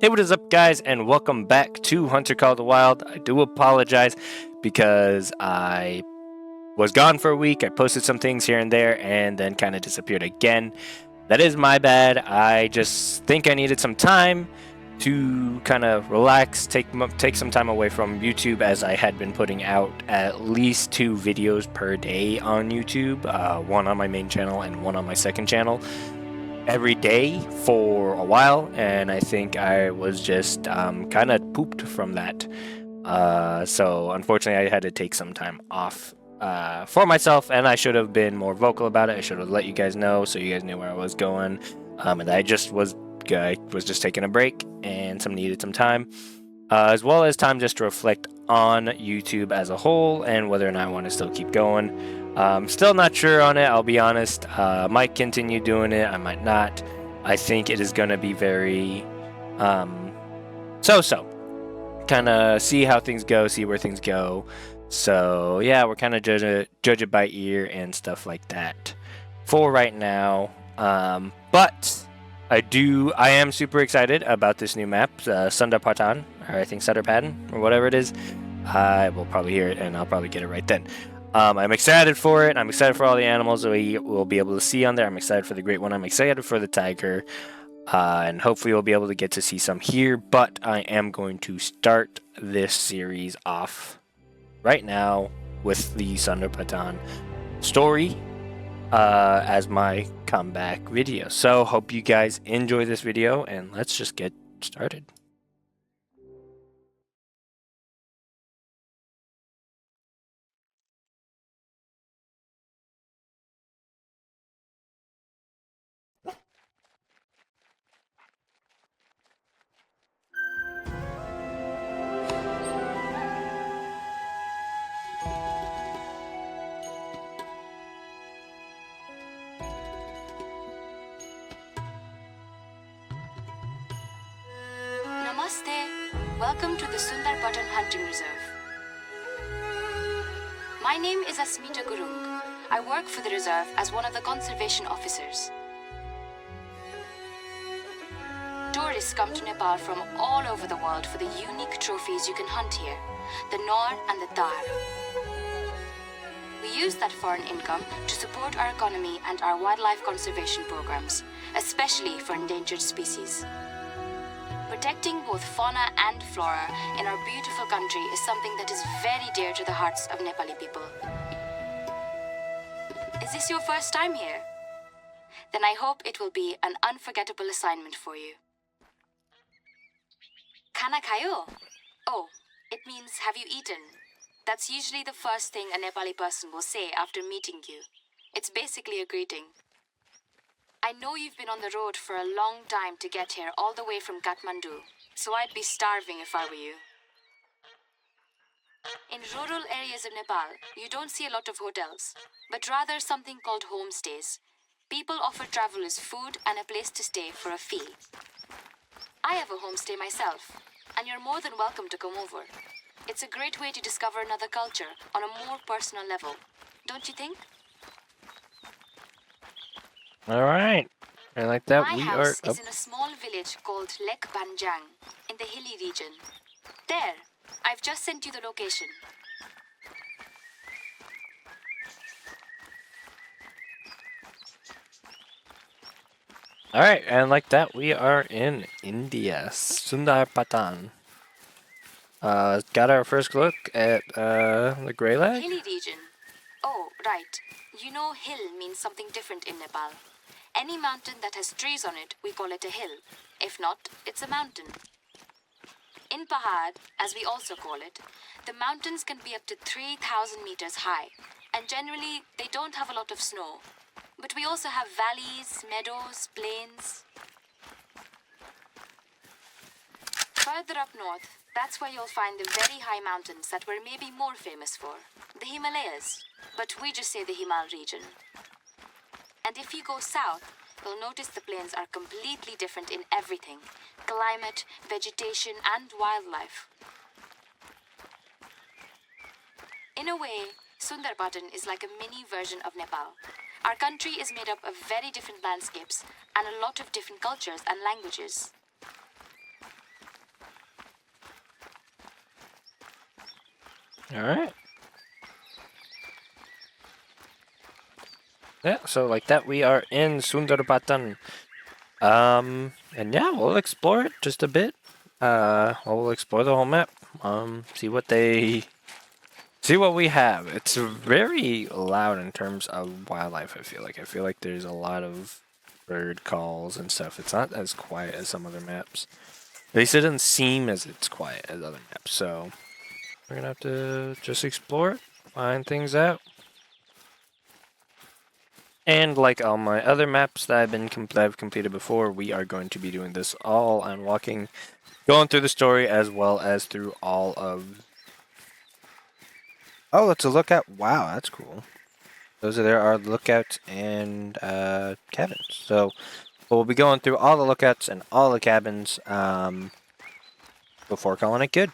Hey, what is up, guys, and welcome back to Hunter Call the Wild. I do apologize because I was gone for a week. I posted some things here and there and then kind of disappeared again. That is my bad. I just think I needed some time to kind of relax, take some time away from YouTube, as I had been putting out at least 2 videos per day on YouTube, one on my main channel and one on my second channel, every day for a while, and I think I was just kind of pooped from that. So unfortunately, I had to take some time off for myself, and I should have been more vocal about it. I should have let you guys know so you guys knew where I was going, and I was just taking a break and needed some time, as well as time just to reflect on YouTube as a whole and whether or not I want to still keep going. Still not sure on it, I'll be honest. Might continue doing it, I might not. I think it is going to be very so-so. Kind of see how things go, see where things go. So yeah, we're kind of judge it by ear and stuff like that for right now. But I am super excited about this new map, Sundarpatan, or I think Sundarpatan, or whatever it is. I will probably hear it and I'll probably get it right then. I'm excited for it. I'm excited for all the animals that we will be able to see on there. I'm excited for the great one. I'm excited for the tiger. And hopefully we'll be able to get to see some here. But I am going to start this series off right now with the Sundarpatan story as my comeback video. So hope you guys enjoy this video, and let's just get started. Namaste. Welcome to the Sundarpatan Hunting Reserve. My name is Asmita Gurung. I work for the reserve as one of the conservation officers. Tourists come to Nepal from all over the world for the unique trophies you can hunt here, the Nor and the Tar. We use that foreign income to support our economy and our wildlife conservation programs, especially for endangered species. Protecting both fauna and flora in our beautiful country is something that is very dear to the hearts of Nepali people. Is this your first time here? Then I hope it will be an unforgettable assignment for you. Khana khayo? Oh, it means have you eaten? That's usually the first thing a Nepali person will say after meeting you. It's basically a greeting. I know you've been on the road for a long time to get here all the way from Kathmandu, so I'd be starving if I were you. In rural areas of Nepal, you don't see a lot of hotels, but rather something called homestays. People offer travelers food and a place to stay for a fee. I have a homestay myself, and you're more than welcome to come over. It's a great way to discover another culture on a more personal level, don't you think? All right, I like that. My house is in a small village called Lek Banjang in the hilly region. There, I've just sent you the location. All right, and like that, we are in India, Sundarpatan. Got our first look at the grey lag. Hilly region. Oh, right. You know hill means something different in Nepal. Any mountain that has trees on it, we call it a hill. If not, it's a mountain. In Pahad, as we also call it, the mountains can be up to 3,000 meters high, and generally they don't have a lot of snow. But we also have valleys, meadows, plains. Further up north, that's where you'll find the very high mountains that we're maybe more famous for, the Himalayas, but we just say the Himal region. And if you go south, you'll notice the plains are completely different in everything: climate, vegetation, and wildlife. In a way, Sundarpatan is like a mini version of Nepal. Our country is made up of very different landscapes and a lot of different cultures and languages. Alright. Yeah, so like that, we are in Sundarpatan. And yeah, we'll explore it just a bit. We'll explore the whole map. See what we have. It's very loud in terms of wildlife, I feel like. I feel like there's a lot of bird calls and stuff. It's not as quiet as some other maps. At least it doesn't seem as it's quiet as other maps, so we're gonna have to just explore it, find things out. And like all my other maps that I've completed before, we are going to be doing this all on walking, going through the story as well as through all of. Oh, it's a lookout. Wow, that's cool. There are lookouts and cabins. So we'll be going through all the lookouts and all the cabins before calling it good.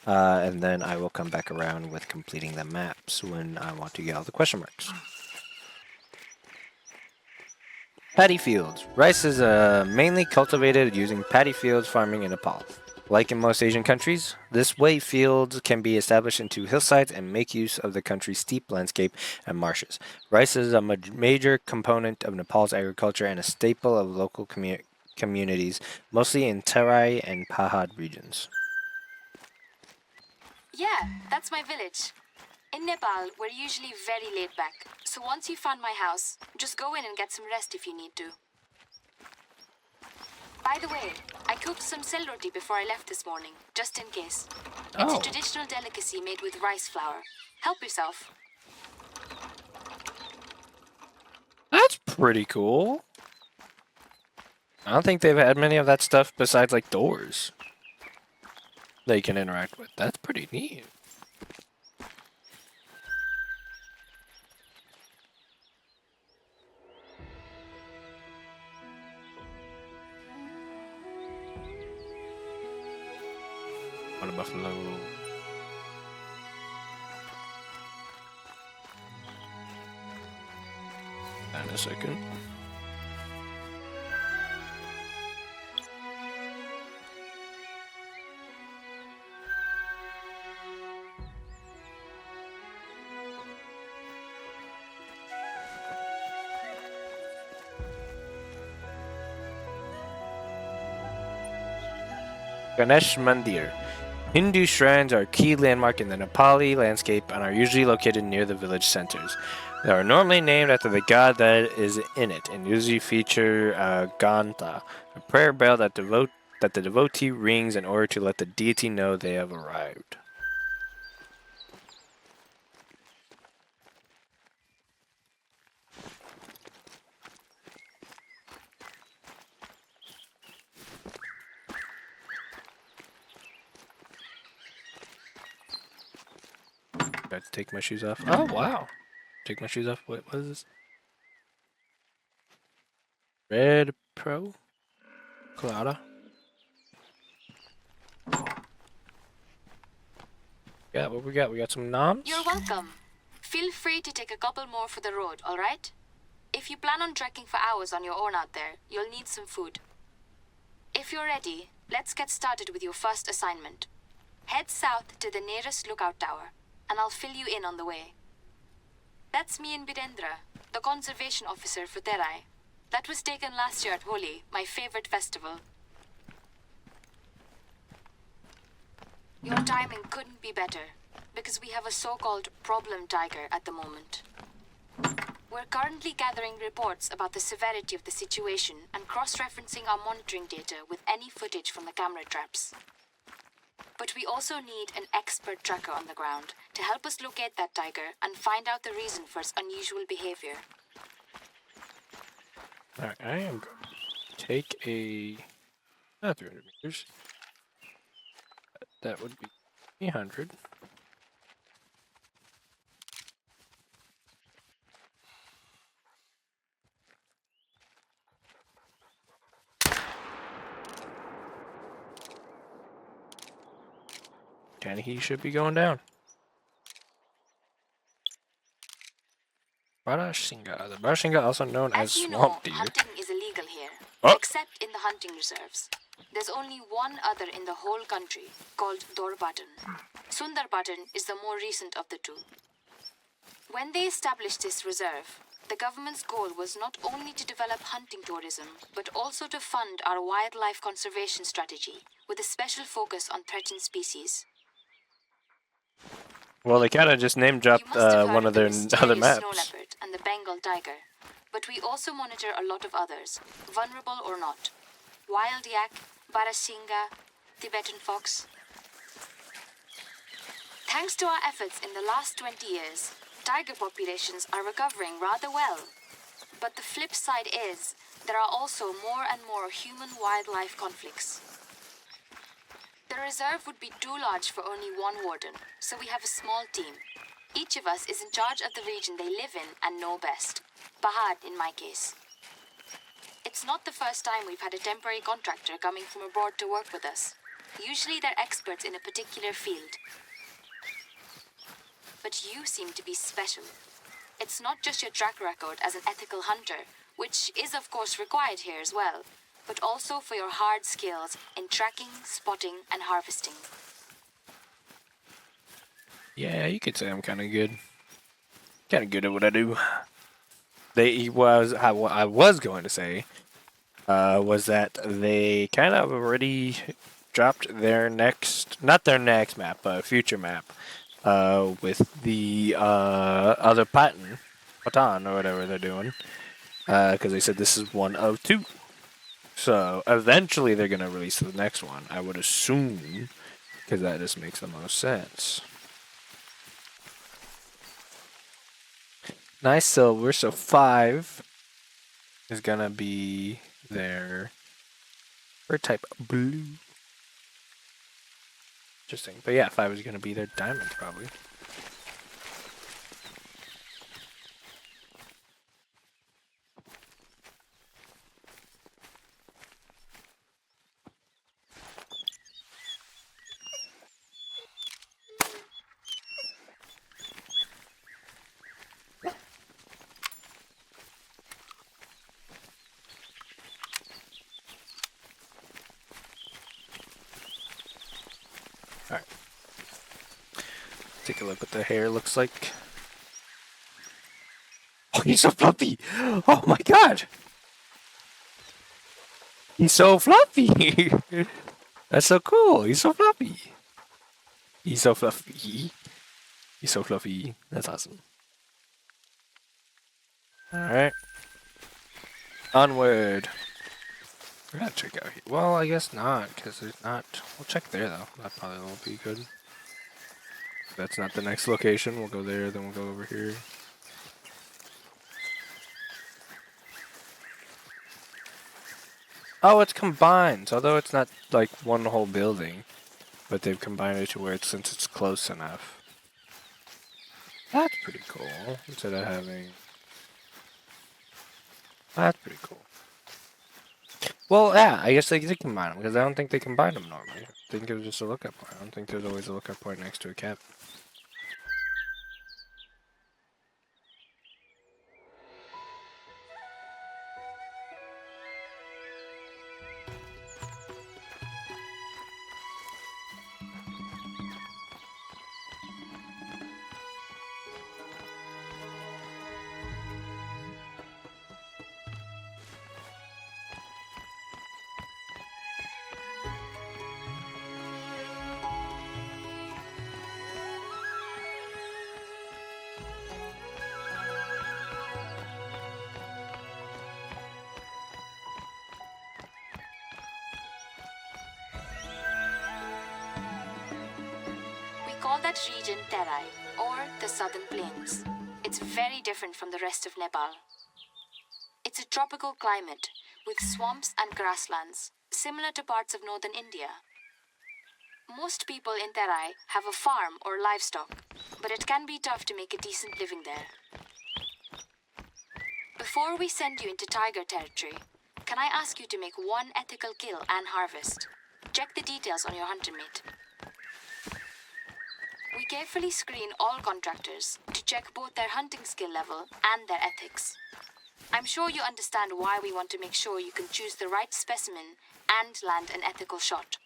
And then I will come back around with completing the maps when I want to get all the question marks. Paddy fields. Rice is mainly cultivated using paddy fields farming in Nepal. Like in most Asian countries, this way fields can be established into hillsides and make use of the country's steep landscape and marshes. Rice is a major component of Nepal's agriculture and a staple of local communities, mostly in Terai and Pahad regions. Yeah, that's my village. In Nepal, we're usually very laid back, so once you found my house, just go in and get some rest if you need to. By the way, I cooked some cell roti before I left this morning, just in case. It's a traditional delicacy made with rice flour. Help yourself. That's pretty cool. I don't think they've had many of that stuff besides like doors they can interact with. That's pretty neat. On a buffalo. And a second. Ganesh Mandir. Hindu shrines are a key landmark in the Nepali landscape and are usually located near the village centers. They are normally named after the god that is in it and usually feature Ganta, a prayer bell that the devotee rings in order to let the deity know they have arrived. I have to take my shoes off. Oh, wow. Take my shoes off. What is this? Red Pro? Colada? Yeah, what we got? We got some noms? You're welcome. Feel free to take a couple more for the road, alright? If you plan on trekking for hours on your own out there, you'll need some food. If you're ready, let's get started with your first assignment. Head south to the nearest lookout tower, and I'll fill you in on the way. That's me and Birendra, the conservation officer for Terai. That was taken last year at Holi, my favorite festival. Your timing couldn't be better, because we have a so-called problem tiger at the moment. We're currently gathering reports about the severity of the situation and cross-referencing our monitoring data with any footage from the camera traps. But we also need an expert tracker on the ground to help us locate that tiger and find out the reason for its unusual behavior. Alright, I am going to take a... 300 meters. That would be 300. And he should be going down. Barashinga. The Barashinga, also known as you swamp know, deer. hunting is illegal here, Oh. except in the hunting reserves. There's only one other in the whole country, called Sundarpatan. Sundarpatan is the more recent of the two. When they established this reserve, the government's goal was not only to develop hunting tourism, but also to fund our wildlife conservation strategy, with a special focus on threatened species. Well, they kind of just name You dropped must have heard one of the their other mysterious snow maps. leopard and the Bengal tiger, but we also monitor a lot of others, vulnerable or not. Wild yak, barasingha, Tibetan fox. Thanks to our efforts in the last 20 years, tiger populations are recovering rather well. But the flip side is, there are also more and more human-wildlife conflicts. The reserve would be too large for only one warden, so we have a small team. Each of us is in charge of the region they live in and know best. Pahad, in my case. It's not the first time we've had a temporary contractor coming from abroad to work with us. Usually they're experts in a particular field. But you seem to be special. It's not just your track record as an ethical hunter, which is of course required here as well, but also for your hard skills in tracking, spotting, and harvesting. Yeah, you could say I'm kind of good. Kind of good at what I do. I was going to say, was that they kind of already dropped their not their next map, but future map, with the other Patan or whatever they're doing, because they said this is one of two. So eventually they're gonna release the next one, I would assume, because that just makes the most sense. Nice silver, so 5 is gonna be their bird type blue. Interesting. But yeah, 5 is gonna be their diamond probably. Alright. Take a look what the hair looks like. Oh, he's so fluffy! Oh my god! He's so fluffy! That's so cool! He's so fluffy! He's so fluffy. He's so fluffy. That's awesome. Alright. Onward. We're gonna check out here. Well, I guess not, because there's not. We'll check there though. That probably won't be good. If that's not the next location, we'll go there, then we'll go over here. Oh, it's combined. Although it's not like one whole building, but they've combined it to where it's, since it's close enough. That's pretty cool. Instead of having. That's pretty cool. Well, yeah, I guess they did combine them, because I don't think they combined them normally. I think it was just a lookup point. I don't think there's always a lookup point next to a cap. We call that region Terai, or the Southern Plains. It's very different from the rest of Nepal. It's a tropical climate, with swamps and grasslands, similar to parts of northern India. Most people in Terai have a farm or livestock, but it can be tough to make a decent living there. Before we send you into tiger territory, can I ask you to make one ethical kill and harvest? Check the details on your hunter mate. We carefully screen all contractors to check both their hunting skill level and their ethics. I'm sure you understand why we want to make sure you can choose the right specimen and land an ethical shot.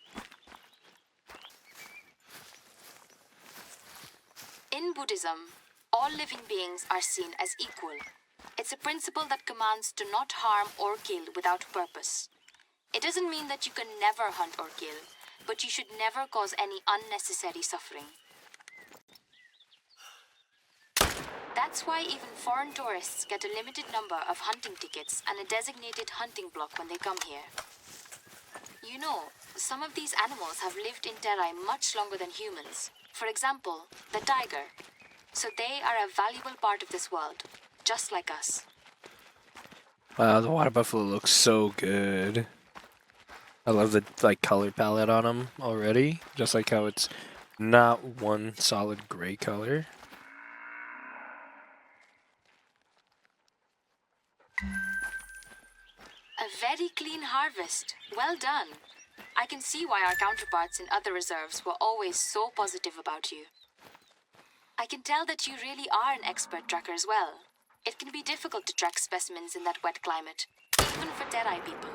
In Buddhism, all living beings are seen as equal. It's a principle that commands to not harm or kill without purpose. It doesn't mean that you can never hunt or kill, but you should never cause any unnecessary suffering. That's why even foreign tourists get a limited number of hunting tickets and a designated hunting block when they come here. You know, some of these animals have lived in Terai much longer than humans. For example, the tiger. So they are a valuable part of this world, just like us. Wow, the water buffalo looks so good. I love the color palette on them already. Just like how it's not one solid gray color. A very clean harvest. Well done. I can see why our counterparts in other reserves were always so positive about you. I can tell that you really are an expert tracker as well. It can be difficult to track specimens in that wet climate, even for Terai people.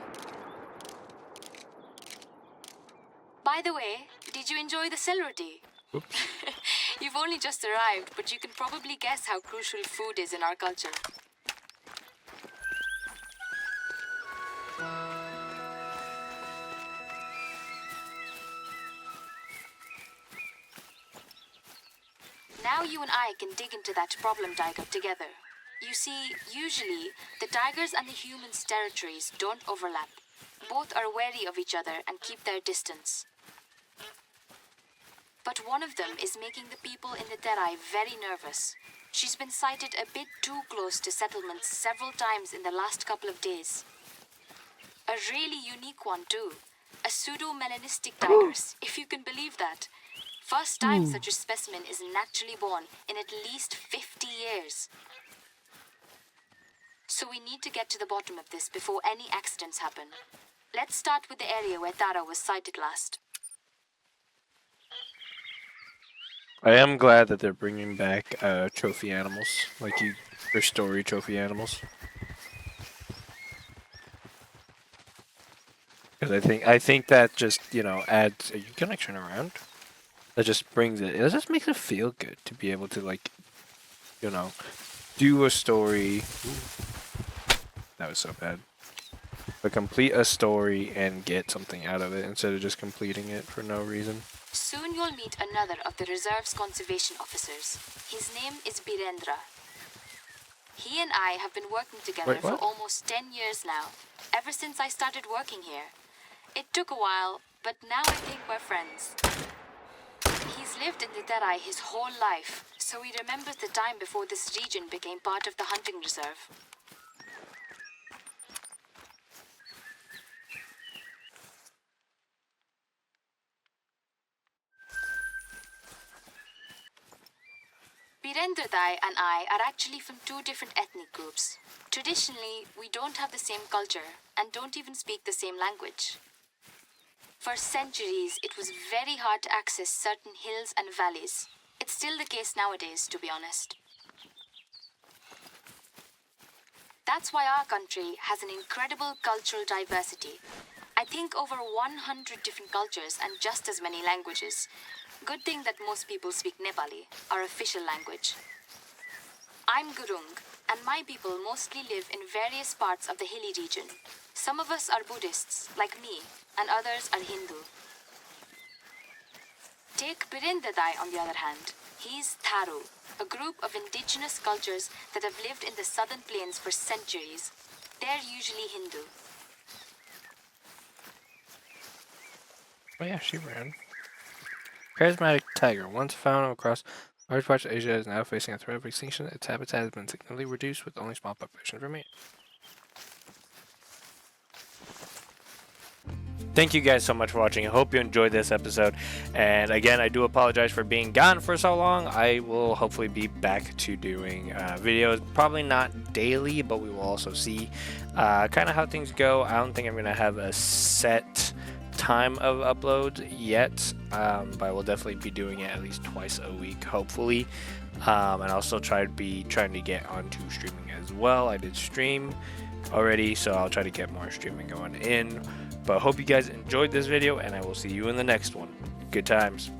By the way, did you enjoy the celery? Oops. You've only just arrived, but you can probably guess how crucial food is in our culture. Now you and I can dig into that problem tiger together. You see, usually, the tigers and the humans' territories don't overlap. Both are wary of each other and keep their distance. But one of them is making the people in the Terai very nervous. She's been sighted a bit too close to settlements several times in the last couple of days. A really unique one too. A pseudo-melanistic tiger, if you can believe that. First time such a specimen is naturally born in at least 50 years. So we need to get to the bottom of this before any accidents happen. Let's start with the area where Tara was sighted last. I am glad that they're bringing back trophy animals, like your story trophy animals. Because I think that just adds. Are you gonna turn around? That just brings it. It just makes it feel good to be able to do a story. Ooh, that was so bad. But complete a story and get something out of it instead of just completing it for no reason. Soon you'll meet another of the reserve's conservation officers. His name is Birendra. He and I have been working together for almost 10 years now, ever since I started working here. It took a while, but now I think we're friends. He's lived in the Terai his whole life, so he remembers the time before this region became part of the hunting reserve. Birendradai and I are actually from two different ethnic groups. Traditionally, we don't have the same culture and don't even speak the same language. For centuries, it was very hard to access certain hills and valleys. It's still the case nowadays, to be honest. That's why our country has an incredible cultural diversity. I think over 100 different cultures and just as many languages. Good thing that most people speak Nepali, our official language. I'm Gurung, and my people mostly live in various parts of the hilly region. Some of us are Buddhists, like me, and others are Hindu. Take Birendradai on the other hand. He's Tharu, a group of indigenous cultures that have lived in the southern plains for centuries. They're usually Hindu. Oh yeah, she ran. Charismatic tiger, once found across large parts of Asia, is now facing a threat of extinction. Its habitat has been significantly reduced, with only small populations remaining. Thank you guys so much for watching. I hope you enjoyed this episode. And again, I do apologize for being gone for so long. I will hopefully be back to doing videos. Probably not daily, but we will also see kind of how things go. I don't think I'm going to have a set time of uploads yet, but I will definitely be doing it at least twice a week, hopefully. And I'll still trying to get onto streaming as well. I did stream already, so I'll try to get more streaming going in. But I hope you guys enjoyed this video, and I will see you in the next one. Good times.